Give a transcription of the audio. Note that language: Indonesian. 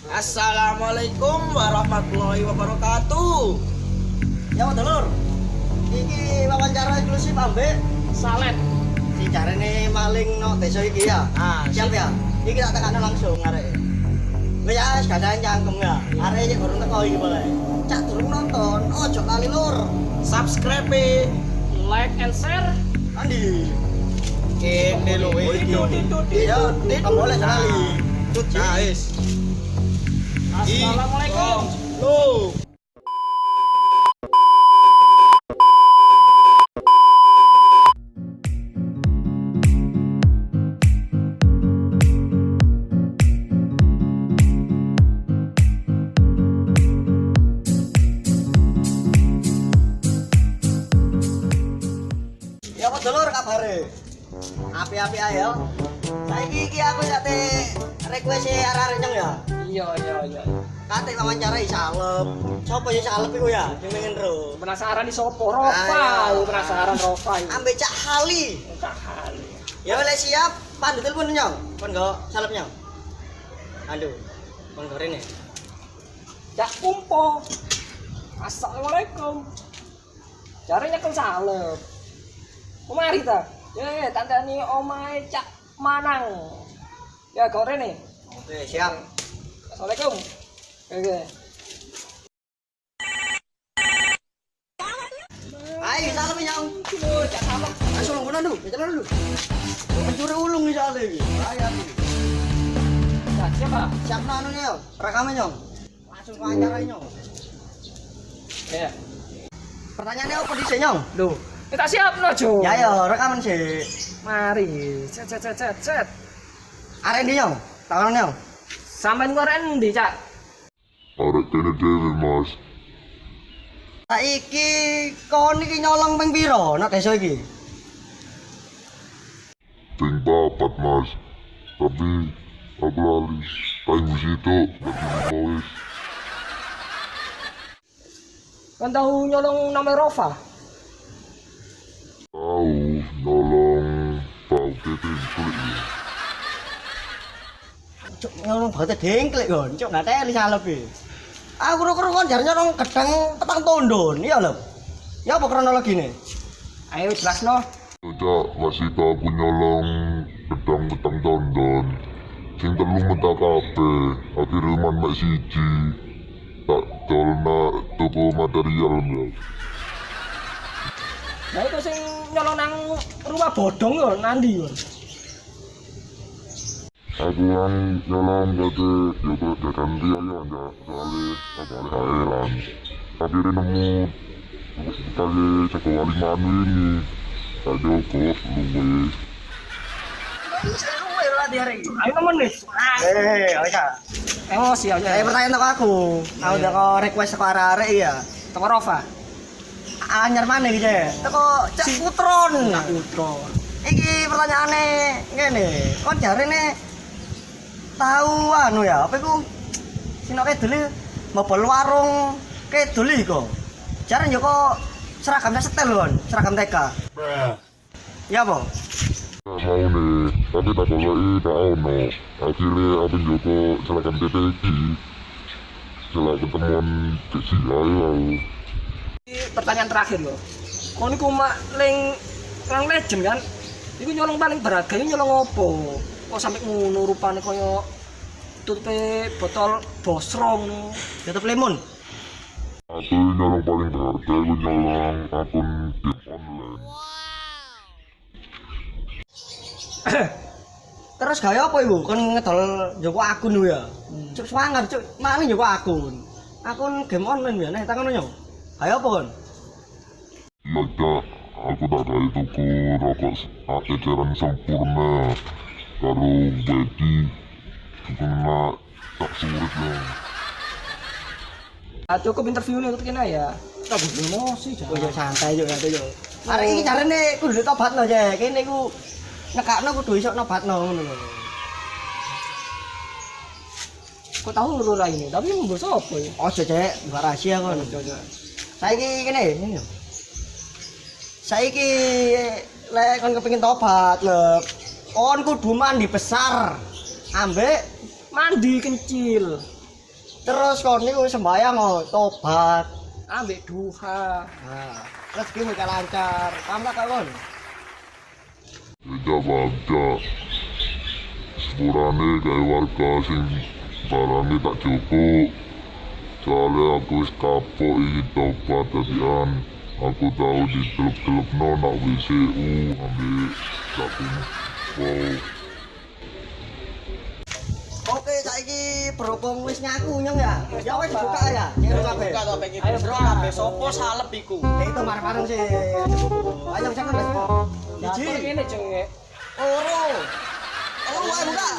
Assalamualaikum warahmatullahi wabarakatuh. Ya dulur, iki wawancara eksklusif ambek Salet. si jarene maling no desa iki ya. Nah, Siap ya. Iki tak tekane langsung arek. Wis ya gadahan cangkem ya. Arek iki durung teko iki boleh. Cak durung nonton, ojo lali lur. Subscribe, like and share. Andi. Kene lho Iya, tidak boleh sekali. Guys. Assalamualaikum. Loh. Ya apa dulur kabare? Api-api ae ya. Saiki iki aku jate request arek-arek nyong ya. Iya. Kate wawancara salep. Sopo ya salep iku ya? Sing pengen ro. Penasaran di sopo Rofa, Ayo. penasaran Rofa. Ambek Cak Hali. Cahali. Ya wis siap. Pandu telepon nyong. Pon go salep nyong. Aduh. Pon gorene. Cak Kumpo. Assalamualaikum. Caranya kan salep. Mari ta. Ya, tantani omae Cak Manang. Ya, gorene. Oke, siap. Assalamualaikum. Oke. Ayo salep nyong. Cak salep. Langsung ngono dulu, jalan dulu. Mencuri ulung iki soalnya iki. Bahaya iki. Cak siapa? Siap anu nyong. Rekaman nyong. Langsung wawancara nyong. Ya. Pertanyaannya apa di sini nyong? Loh, kita siap no, Jo. Ya yo, rekaman sih. Mari. Cet. Arek ndi nyong? Tangan nyong. Sampeyan kok endi, Cak? Arek kene dhewe Mas. Saiki kon iki nyolong ping pira nek desa iki? Ping papat Mas. Tapi aku lali. Kayak situ bagi wis. Kan tahu nyolong nama Rofa? Tahu nolong Pak UTT kulit ya. Cuk nyolong bate dengklek kon, cuk gak teli salep iki. Aku kru kon jar nyolong gedang petang tondon, iya lho. Ya apa kronologine? Ayo jelasno. Tidak masih aku nyolong gedang-gedang tondon. Sing telu mentak kabeh. Akhirnya man mek siji. Tak dolna toko material ya. Nah itu sing nyolong nang rumah bodong lho, nandi lho. Aku yang nyolong kate yoga jajan dia ya soalnya airan. Akhirnya nemu kali Ceko Wali Manu ini. Tak joko luwes. Ayo temen nih. Oke. Emosi aja. Saya pertanyaan teko aku. Aku udah kok request teko arek ya. Toko Rofa. Anyar mana iki, teko Cak Putron. Cak Putro. Iki pertanyaane ngene, kon jarene tahu anu ya, apa iku? Sino kedul mobile warung kedul iku. Jarene yo kok seragamnya setel kon, seragam TK. Ya apa? Tak mau nih, tapi tak boleh tak ono. Akhirnya aku joko seragam TPG. Setelah ketemuan cek si ayo. Pertanyaan terakhir lho. Kon iku mak lang legend kan? Iku nyolong paling berharga iku nyolong opo? Kok sampe ngono rupane kaya tutupe botol bosrong. Tutup lemon. Aku nyolong paling berharga, aku nyolong akun game online. Terus gaya apa iku? Kon ngedol njoko akun lho ya. Cuk swanger, cuk. Mane njoko akun. Akun game online ya, nek tangono yo. Gaya apa kon? Iya Cak, aku tak ada tuku rokok eceran sempurna. Karo wedi kena tak sulit ya. Cukup interview nih untuk kena ya. Tak boleh emosi Oh yo santai yo yo. Arek iki jarene kudu tobatno, Cek. Kene iku nekakno kudu iso nobatno ngono lho. Kok tahu lho ini, tapi mbok sapa ya? Ojo, Cek, buka rahasia kon. Saiki kene yo. Saiki lek kon kepengin tobat lho. Kon kudu mandi besar. Ambek Mandi kencil. Terus kon niku sembayang tobat. Ambek duha. Nah, rezeki muka lancar. Paham tak kon? Beda bagja. Sepurane gawe warga sing barangnya tak cukup. Soalnya aku wis kapok iki tobat tadian. Aku tahu di teluk-teluk nak WCU ambil sabun. Wow. Oke, saiki berhubung wis ngaku nyong ya. Ya wis buka ya. Nyero kabeh. Buka topeng iki. Ayo, Bro buka. kabeh sopo salep iku. Itu mareng-mareng sih. Ayo siapa Mas? Jadi Hiji. ini cengek. Loro. Loro wae buka.